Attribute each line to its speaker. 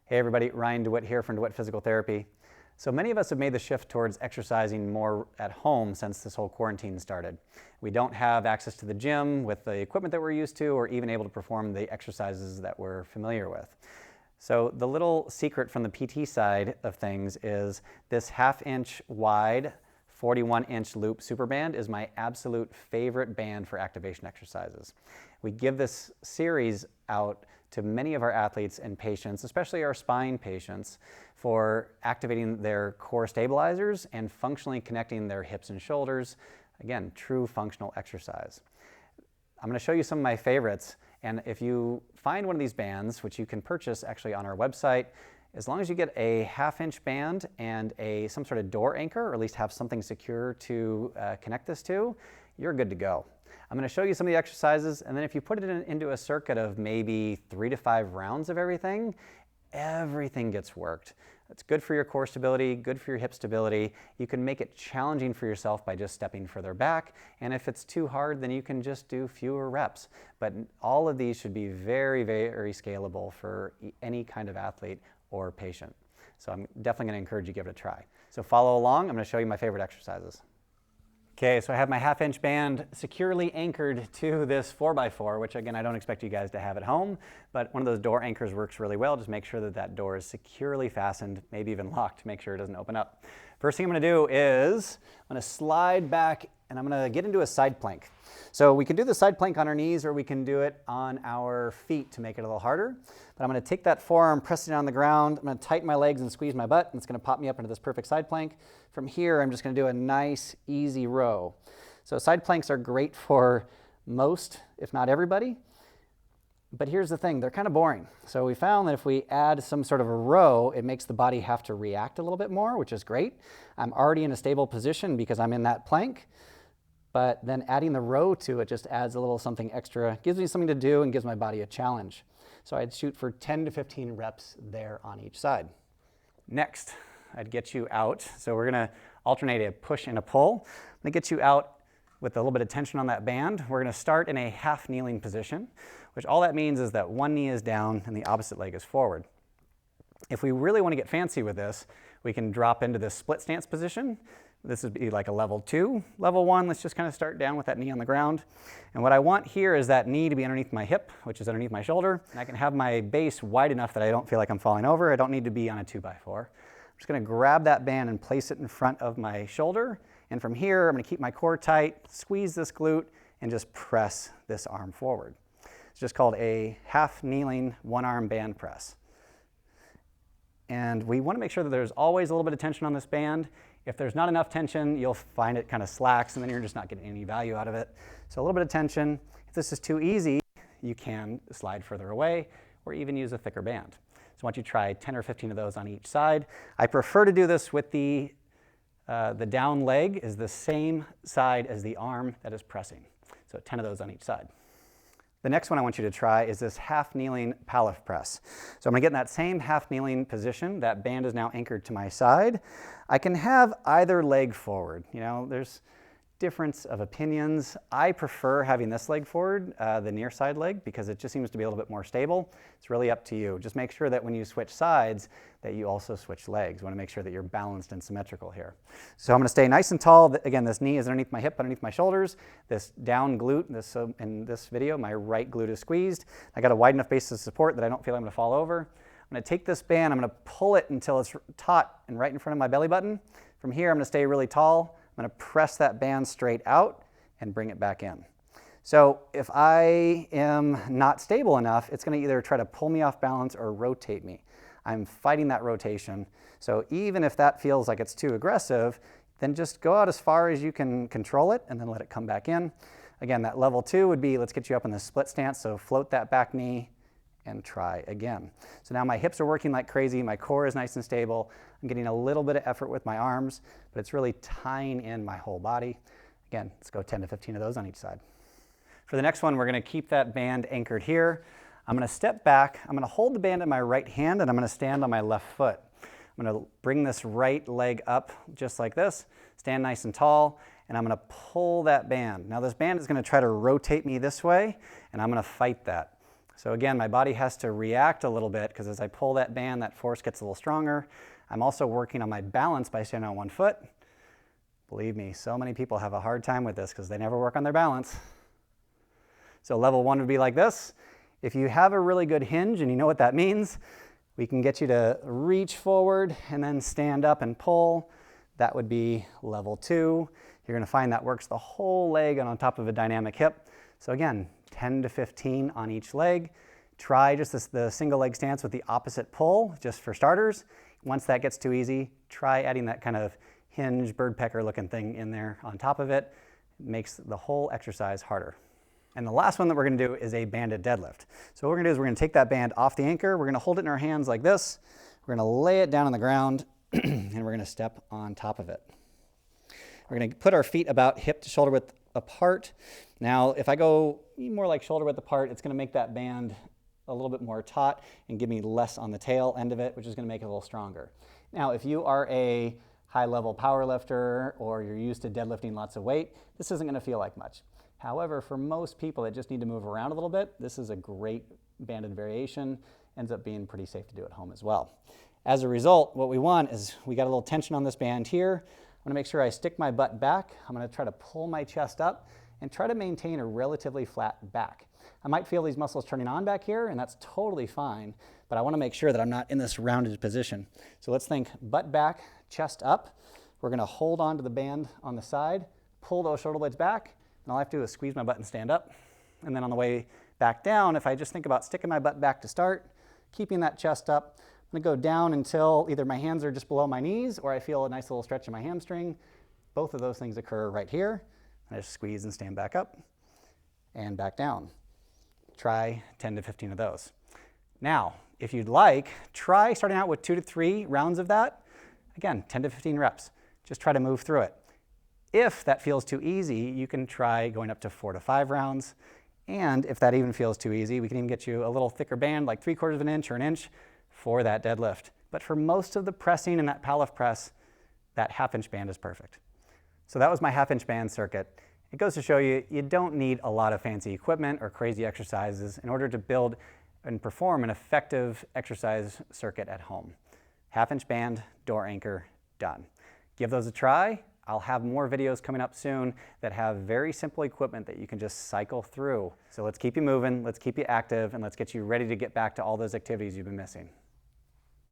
Speaker 1: Hey everybody, Ryan DeWitt here from DeWitt Physical Therapy. So many of us have made the shift towards exercising more at home since this whole quarantine started. We don't have access to the gym with the equipment that we're used to or even able to perform the exercises that we're familiar with. So the little secret from the PT side of things is this 1/2 inch wide 41-inch loop super band is my absolute favorite band for activation exercises. We give this series out to many of our athletes and patients, especially our spine patients, for activating their core stabilizers and functionally connecting their hips and shoulders. Again, true functional exercise. I'm going to show you some of my favorites, and if you find one of these bands, which you can purchase actually on our website, as long as you get a 1/2 inch band and some sort of door anchor, or at least have something secure to connect this to, you're good to go. I'm going to show you some of the exercises, and then if you put it into a circuit of maybe 3 to 5 rounds of everything gets worked. It's good for your core stability, good for your hip stability. You can make it challenging for yourself by just stepping further back, and if it's too hard, then you can just do fewer reps. But all of these should be very, very scalable for any kind of athlete or patient. So I'm definitely going to encourage you to give it a try. So follow along. I'm going to show you my favorite exercises. Okay, so I have my 1/2 inch band securely anchored to this 4x4, which again, I don't expect you guys to have at home, but one of those door anchors works really well. Just make sure that that door is securely fastened, maybe even locked to make sure it doesn't open up. First thing I'm going to do is I'm going to slide back and I'm going to get into a side plank. So we can do the side plank on our knees, or we can do it on our feet to make it a little harder. But I'm going to take that forearm, press it on the ground. I'm going to tighten my legs and squeeze my butt, and it's going to pop me up into this perfect side plank. From here, I'm just going to do a nice, easy row. So side planks are great for most, if not everybody. But here's the thing, they're kind of boring. So we found that if we add some sort of a row, it makes the body have to react a little bit more, which is great. I'm already in a stable position because I'm in that plank. But then adding the row to it just adds a little something extra, gives me something to do and gives my body a challenge. So I'd shoot for 10 to 15 reps there on each side. Next, I'd get you out. So we're going to alternate a push and a pull. I'm going to get you out with a little bit of tension on that band. We're going to start in a half kneeling position, which all that means is that one knee is down and the opposite leg is forward. If we really want to get fancy with this, we can drop into this split stance position. This would be like a level 2. Level 1, let's just kind of start down with that knee on the ground. And what I want here is that knee to be underneath my hip, which is underneath my shoulder. And I can have my base wide enough that I don't feel like I'm falling over. I don't need to be on a 2x4. I'm just going to grab that band and place it in front of my shoulder. And from here, I'm going to keep my core tight, squeeze this glute, and just press this arm forward. It's just called a half kneeling one-arm band press. And we want to make sure that there's always a little bit of tension on this band. If there's not enough tension, you'll find it kind of slacks, and then you're just not getting any value out of it. So a little bit of tension. If this is too easy, you can slide further away or even use a thicker band. So I want you to try 10 or 15 of those on each side. I prefer to do this with the down leg is the same side as the arm that is pressing. So 10 of those on each side. The next one I want you to try is this half kneeling Pallof press. So I'm going to get in that same half kneeling position. That band is now anchored to my side. I can have either leg forward. You know, there's difference of opinions. I prefer having this leg forward, the near side leg, because it just seems to be a little bit more stable. It's really up to you. Just make sure that when you switch sides, that you also switch legs. You want to make sure that you're balanced and symmetrical here. So I'm going to stay nice and tall. Again, this knee is underneath my hip, underneath my shoulders. This down glute, in this video, my right glute is squeezed. I got a wide enough base of support that I don't feel I'm going to fall over. I'm going to take this band, I'm going to pull it until it's taut and right in front of my belly button. From here, I'm going to stay really tall. I'm going to press that band straight out and bring it back in. So if I am not stable enough, it's going to either try to pull me off balance or rotate me. I'm fighting that rotation. So even if that feels like it's too aggressive, then just go out as far as you can control it and then let it come back in. Again, that level 2 would be, let's get you up in the split stance. So float that back knee and try again. So now my hips are working like crazy, my core is nice and stable, I'm getting a little bit of effort with my arms, but it's really tying in my whole body. Again, let's go 10 to 15 of those on each side. For the next one, we're going to keep that band anchored here. I'm going to step back, I'm going to hold the band in my right hand, and I'm going to stand on my left foot. I'm going to bring this right leg up just like this, stand nice and tall, and I'm going to pull that band. Now this band is going to try to rotate me this way, and I'm going to fight that. So again, my body has to react a little bit because as I pull that band, that force gets a little stronger. I'm also working on my balance by standing on one foot. Believe me, so many people have a hard time with this because they never work on their balance. So level 1 would be like this. If you have a really good hinge and you know what that means, we can get you to reach forward and then stand up and pull. That would be level 2. You're going to find that works the whole leg and on top of a dynamic hip. So again, 10 to 15 on each leg. Try just the single leg stance with the opposite pull, just for starters. Once that gets too easy, try adding that kind of hinge, bird pecker looking thing in there on top of it. It makes the whole exercise harder. And the last one that we're going to do is a banded deadlift. So what we're going to do is we're going to take that band off the anchor. We're going to hold it in our hands like this. We're going to lay it down on the ground and we're going to step on top of it. We're going to put our feet about hip to shoulder width apart. Now, if I go more like shoulder width apart, it's going to make that band a little bit more taut and give me less on the tail end of it, which is going to make it a little stronger. Now, if you are a high-level power lifter or you're used to deadlifting lots of weight, this isn't going to feel like much. However, for most people that just need to move around a little bit, this is a great banded variation. Ends up being pretty safe to do at home as well. As a result, what we want is we got a little tension on this band here. I'm going to make sure I stick my butt back. I'm going to try to pull my chest up and try to maintain a relatively flat back. I might feel these muscles turning on back here, and that's totally fine, but I want to make sure that I'm not in this rounded position. So let's think butt back, chest up. We're going to hold on to the band on the side, pull those shoulder blades back, and all I have to do is squeeze my butt and stand up. And then on the way back down, if I just think about sticking my butt back to start, keeping that chest up, I'm going to go down until either my hands are just below my knees or I feel a nice little stretch in my hamstring. Both of those things occur right here. I just squeeze and stand back up and back down. Try 10 to 15 of those. Now, if you'd like, try starting out with 2 to 3 rounds of that. Again, 10 to 15 reps. Just try to move through it. If that feels too easy, you can try going up to 4 to 5 rounds. And if that even feels too easy, we can even get you a little thicker band, like 3/4 of an inch or an inch for that deadlift. But for most of the pressing and that powerlift press, that 1/2 inch band is perfect. So that was my 1/2 inch band circuit. It goes to show you, you don't need a lot of fancy equipment or crazy exercises in order to build and perform an effective exercise circuit at home. 1/2 inch band, door anchor, done. Give those a try. I'll have more videos coming up soon that have very simple equipment that you can just cycle through. So let's keep you moving, let's keep you active, and let's get you ready to get back to all those activities you've been missing.